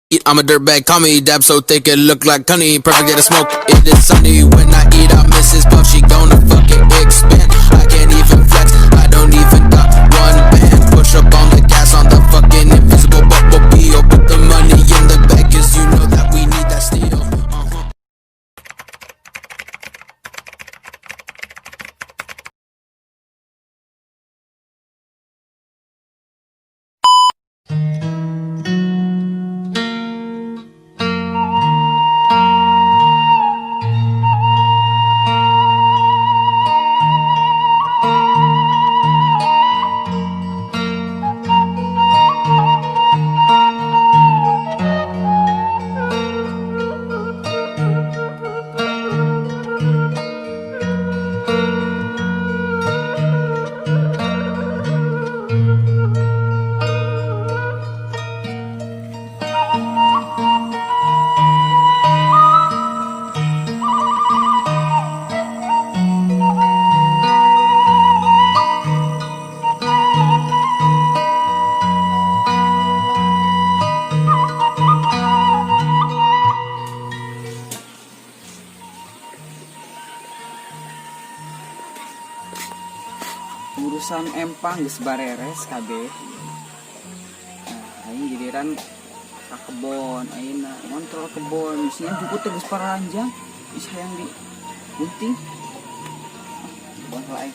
I'm a dirtbag, call me dab so thick it look like honey. Perfect get a smoke, it is sunny. When I eat out Mrs. Puff, she gonna fucking expand. I can't even flex, I don't even got one band. Push up on the gas on the fucking invisible bumblebee. Or put the money in the bag, cause you know that we need that steel. Urusan empang geus bareres kabeh. Aing giliran ka kebon, ayeuna ngontrol kebon, sia jukut teh geus paranjang, geus hayang di gunting. Kebon lain.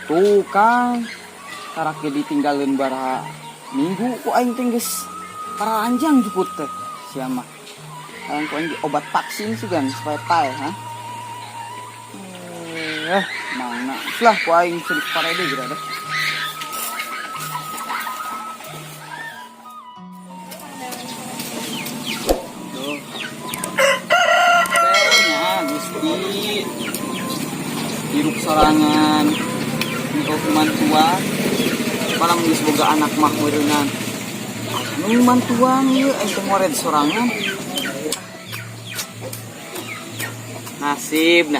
Tuh Kang, karake ditinggalin baraha minggu ku aing teh geus paranjang jukut teh sia mah. Aing ku aing obat vaksin sugan supaya tae ha. Mana lah ku aing sulit parede geura deh. Tuh. Tehnya Gusti. Hiruk sorangan untuk mantuan. Malam geus boga anak mah meureungan. Nu mantuan ieu aya teh ngored sorangan. Nasib.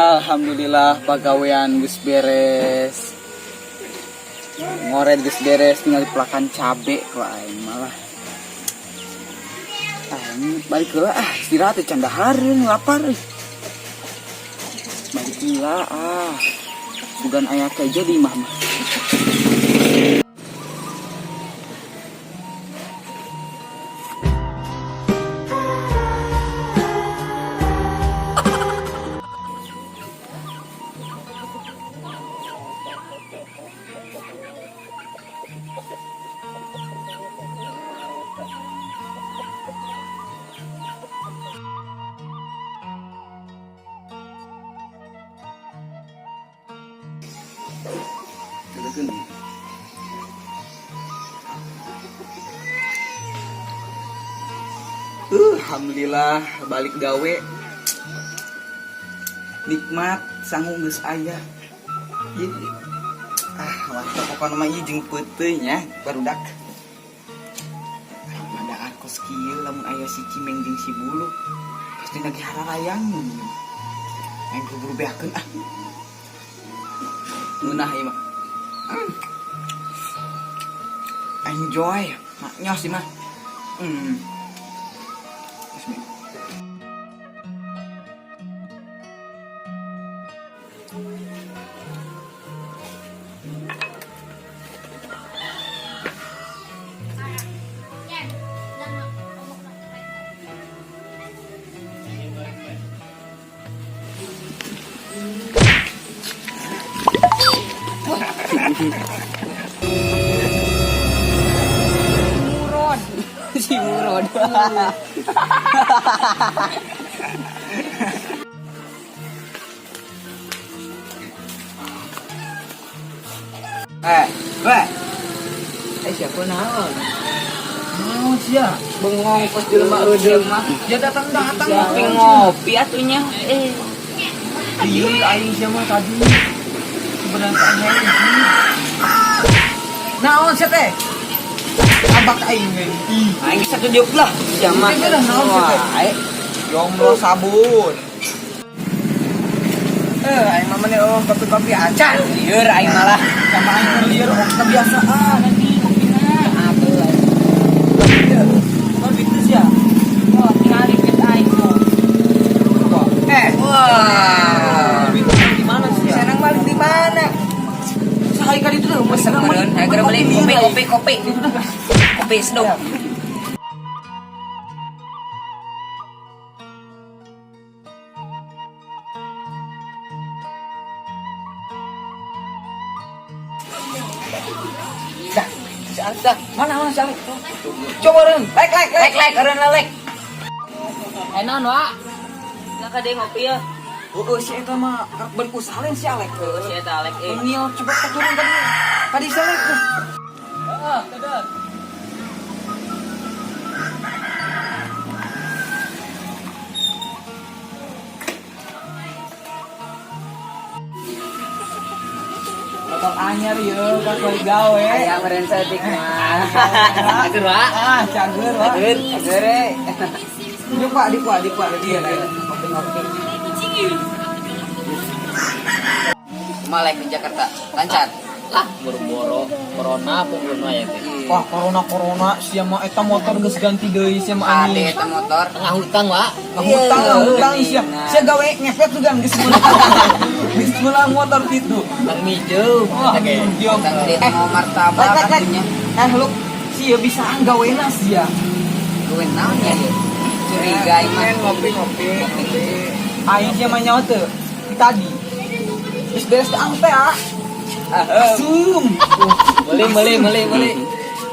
Alhamdulillah pagawean geus beres. Ngored geus beres, tinggal dipelakan cabe ku aing malah. Aing balik heula istirahat teh can dahareun lapar. Balik heula bukan aya teh jadi mah. Alhamdulillah balik gawe nikmat sanggung geus aya. Mantap pokona mah ieu jeung peuteuy nya barudak. Madaan kos kieu lamun aya si Cimeng jeung si Bulu pasti lagi hararayang. Aing buru-buru beakeun Nunah ieu mah. Enjoy, maknya sih mah. Waduh. Siapa naon? Mau sia. Bengong pas jelema eudeung mah. Dia datang Ngopi ngopi atunya. Ieu aing sia mah tadi. Sebenarnya aing. Naon sia teh? Abak aing we. Aing satu diuk lah. Jamaah. Itu dah naon sia teh? Jomblo sabun. Aing mah mene kopi acan. Lieur aing malah. Sama aing lieur kebiasaan nanti kopina. Bukan gitu sih ya. Oh, tinggal dikit aing tuh. Wah. Itu di mana sih ya? Senang balik di mana? Sekali kali itu loh. Senang balik. Ayo beli kopi. Kopi sedap. Dah, mana Saleh? Coba Ren, like, Ren like. Enak wa. Lah kade ngopi ya. Si eta mah karek balik usahaleun si Alek. Si eta Alek Ngil coba turun tadi. Tadi Saleh tuh. dadah. Motor anyar ya, pas balik gawe. Aya meureun saeutik mah. Atur wa. Cager wa. Atur Di Pak, dia lah. Ngopi. Malek di Jakarta. Lancar. Lah, boro-boro corona punggun aya teh. Wah, corona sia mah eta motor geus ganti deui sia mah Ade anjing. eta motor tengah hutang wa. Ngahutang sia. Sia gawe ngepet juga geus meunang. Geus meunang motor kitu. Bang Mijo. Wah, diom. Tang di mau martabak atunya. Lu sia bisa gawena sia. Duit naon ya dia? Curiga iman Ngopi. Aing sia mah nyawa teu. Tadi. Geus beres teh angte ah. Asum. Beli.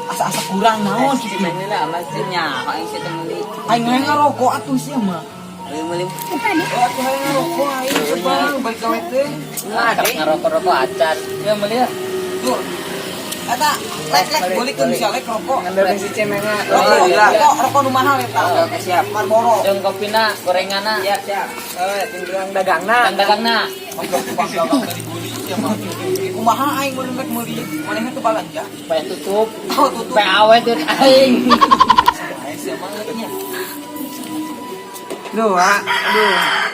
Asa-asa kurang naon kitu. Sebenarnya amat sih nya, aing sih beli. Aing ngarokok atuh sia mah. Beli. Atuh aing ngarokok aing coba balik gawe teh. Ngade ngarokok-rokok acan. Ya beli ya. Tuh. Eta lek bolikeun sia lek rokok. Ngambil si cemenga. Rokok nu mahal eta. Oke, siap. Marlboro. Jeung kopina, gorengana. Siap. Tinggal dagangna. Dagangna. Pas dagang dari buli sia mah. Kumaha aing mun rek meuli. Manehna teu balanja. Supaya tutup. Oh, tutup. Supaya awet teh aing. Aing sia mah nya. Aduh,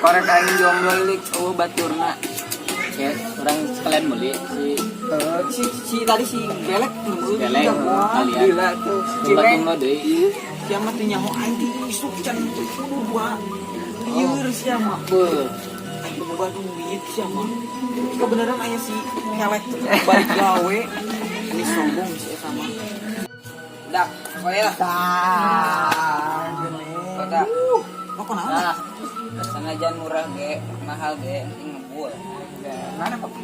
korek aing jomblo ilik baturna. Ya, orang sekalian beli Si tadi si belek meuli. Belek, kalian. Gila tuh. Tunggu deui. Sia mah teu nyaho aing isuk can kudu dua. Lieur sia mah. Beuh. Coba duit sia mah. Kebenaran aya si ngelek balik gawe. Ini sombong si eta mah. Dak, koe lah. Dak. Rokok naon? Nah, sengaja murah ge, mahal ge, penting ngebul. Mana kopi?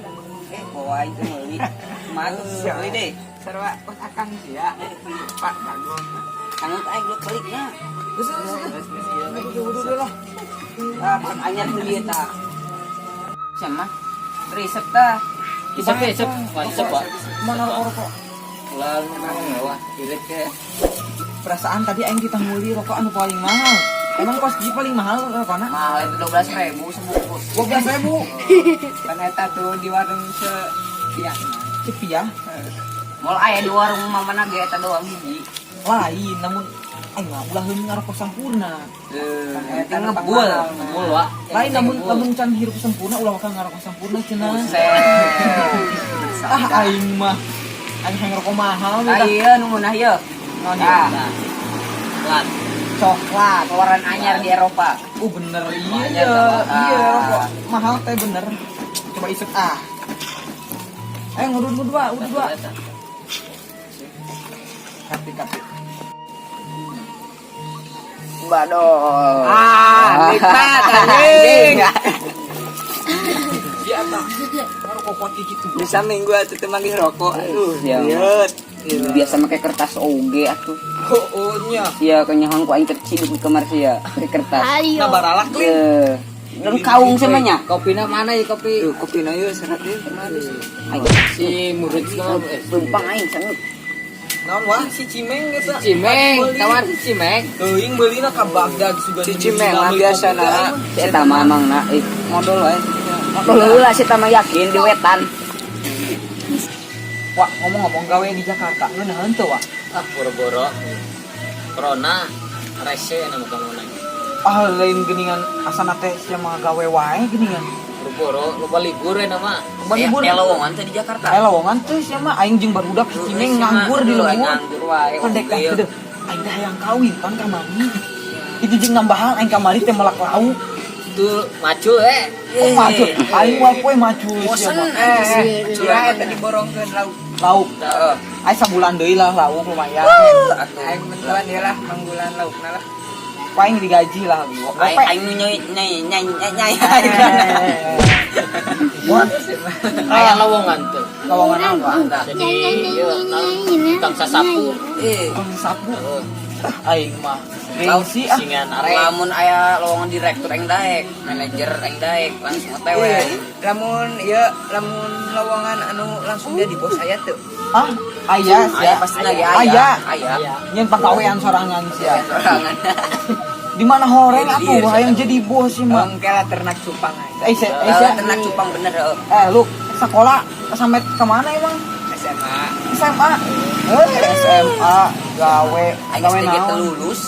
Bawa itu meuli. Mantap, beli deh. Sarua akang sia. Pak bagus. Kangen aing lu pelikna. Geus udah lah. Pan anyar beli eta. Siapa? Resep tah. Resep. Mana rokok? Ulah mewah, irit ke. Perasaan tadi aing kita nguli rokok anu paling mahal. Emang kos di paling mahal rokokna? Mahal itu 12.000 sebungkus. 12.000. Kan eta tuh di warung ya. Cepiah. Mall aya di warung mamana ge eta doang hiji. Lain namun aing mah ulah heuning ngarokok sampurna. Eta ngebul wa. Lain namun can hirup sempurna ulah makan ngarokok sampurna cenah. Aing mah aing ngarokok mahal dah. Ayeuna nu meunah ieu. Naon ya? Coklat. Keluaran anyar di Eropa. Bener Iya, rokok mahal teh bener. Coba isep ngudut dua. Kapi. Badol. Nikmat anjing. Dia apa? Rokok poti gitu. Bisa minggu atuh teu manggih rokok. Aduh, Lihat. Biasa pakai kertas oge atuh. Oh nya. Sia kenyang ku aing terciduk di kamar sia pakai kertas. Nah baralak tuh. Dan kaung semuanya. Kopina mana ya kopi? Kopi na yeuh serat yeuh. Aing Si murid sekolah tumpang aing sangat. Naon wah si Cimeng geus. Cimeng, tawar si Cimeng. Teuing beulina ka Bagdad sugan. Si Cimeng mah biasana Si eta mamangna modal wae. Modal heula si eta mah yakin di wetan. Wah, ngomong-ngomong gawe di Jakarta, lu nahan tuh, Wak? Ah boro-boro. Corona rese nama kamu nanya. Ah, lain geningan asana teh sama gawe wae geningan. Boro-boro loba libur ya nama. Loba libur. Lowongan teh di Jakarta. Lowongan teh sama aing jeung barudak si Cimeng nganggur di lembur. nganggur wae. Pendek dah gede. Aing dah yang kawin pan ka mami. Itu jeung nambahan aing kamari teh melak lauk. Itu macu Oh, maju. Aing wae poe maju Bosen. Ciraha teh diborongkeun lauk. Lauk. Heeh. Aing sabulan deui lah lauk lumayan. Aing mentelan dia lah manggulan laukna lah. Aing digaji lah. Aing nyai. Aya lowongan tuh. Lowongan apa? Jadi tukang sasapu. Sapu. Heeh. Aing mah. Lauk Gengsi Singan arek. Lamun aya lowongan direktur aing daek, manajer aing daek, langsung otw. Lamun lowongan anu langsung jadi bos saya tuh. Ah, aya Aya pasti lagi aya. aya. Nyen pagawean sorangan sia. Sorangan. Di mana horeng atuh yang jadi bos sih mah. Mengkela ternak cupang. Ternak cupang bener. Lu sekolah sampai kemana emang? SMA. SMA. SMA gawe Aing gawe STG teu naon? lulus.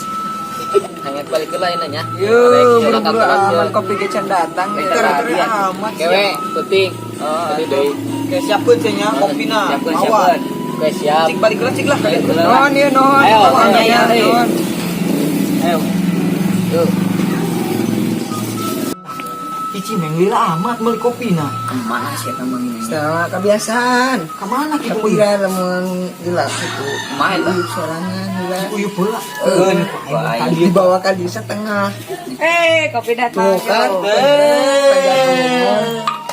Hanya balik ke lain nanya. Buru-buru kopi gecan datang. Teri-teri amat. Kewe, penting. Tadi deui. Kayak siapkeun cenah nya kopina. Siapkeun, Mawa. siapkeun. Oke, siap. Cik balik lah, cik lah. Balik heula. Non ieu non. Ayo, Ayo, ya, ayo. Ayo. Yuk. Cici meng lila amat meuli kopina. Kemana sih eta mah ini? Sama kebiasaan. Kemana kitu Tapi ya? ya lamun gila itu. Kumaha eta? Sorangan gila. Uyup heula. Eun, Baik. Dibawa ka di setengah. Kopi datang. Tuh kan.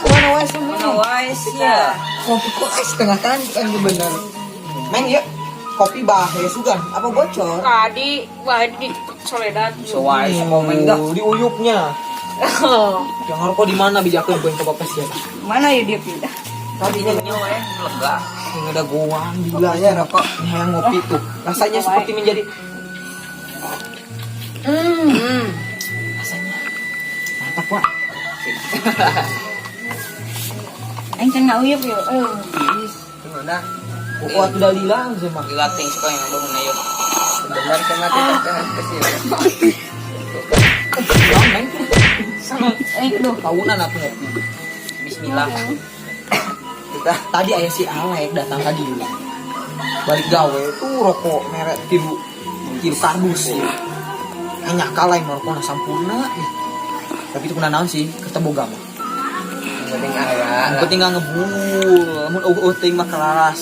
Mana wae sih? Mana wae sia. Kopi kok setengah kan bener. Meng ya kopi bahe sugan apa bocor? Tadi di Soledad. Soai komen dah. Di uyupnya. Yang ngerokok di mana bijakeun poin ke bapak sih? Mana ya dia pindah? Tadinya wae lega. Yang ada goang gila ya rokok. Ini yang ngopi tuh. Rasanya seperti menjadi rasanya mantap Pak. Aing can ngauyeup yuk. Gimana? Pokok atuh dalila sih mah. Dilatih suka yang bangun ayo. Benar sama kita kesini. Sama tahunan aku ngopi. Bismillah. Kita tadi aya si Alek datang tadi. Balik gawe tuh rokok merek tiru kardus ya. Hanya kalah yang rokokna sampurna. Tapi itu kena naon sih? Keteboga mah. Penting aya. Yang penting nggak ngebul, mun teuing mah kelas.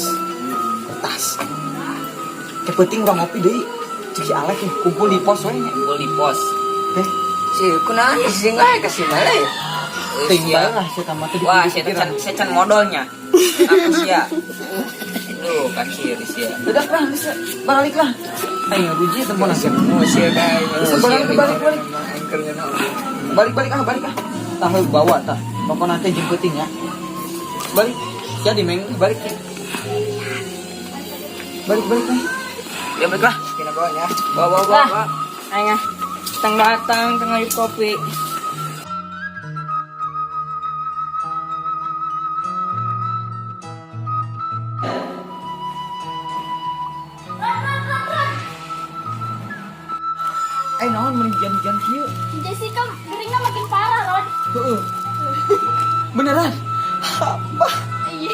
Kertas. Yang penting urang ngopi deui. Cik si Alek ya, kumpul di pos we. Kumpul di pos. Teh, Si kunaon sih enggak kasih mana ya? teuing bae lah saya tamat teh. Wah, saya can modalnya. Aku sia. Duh, kacir sia. Udah lah, bisa balik lah. Ayo ruji temen aja. Musia guys. Balik balik ah. Tah bawa tah. Pokok nanti jemputin ya. Balik. Jadi meng balik ya. Balik lah. Ya baiklah. Kena bawa ya. Bawa. Ayo. Datang tengah kopi. Naon mending hujan-hujan kieu. Jessica geringnya makin parah, Ron. Heeh. Beneran? Iya.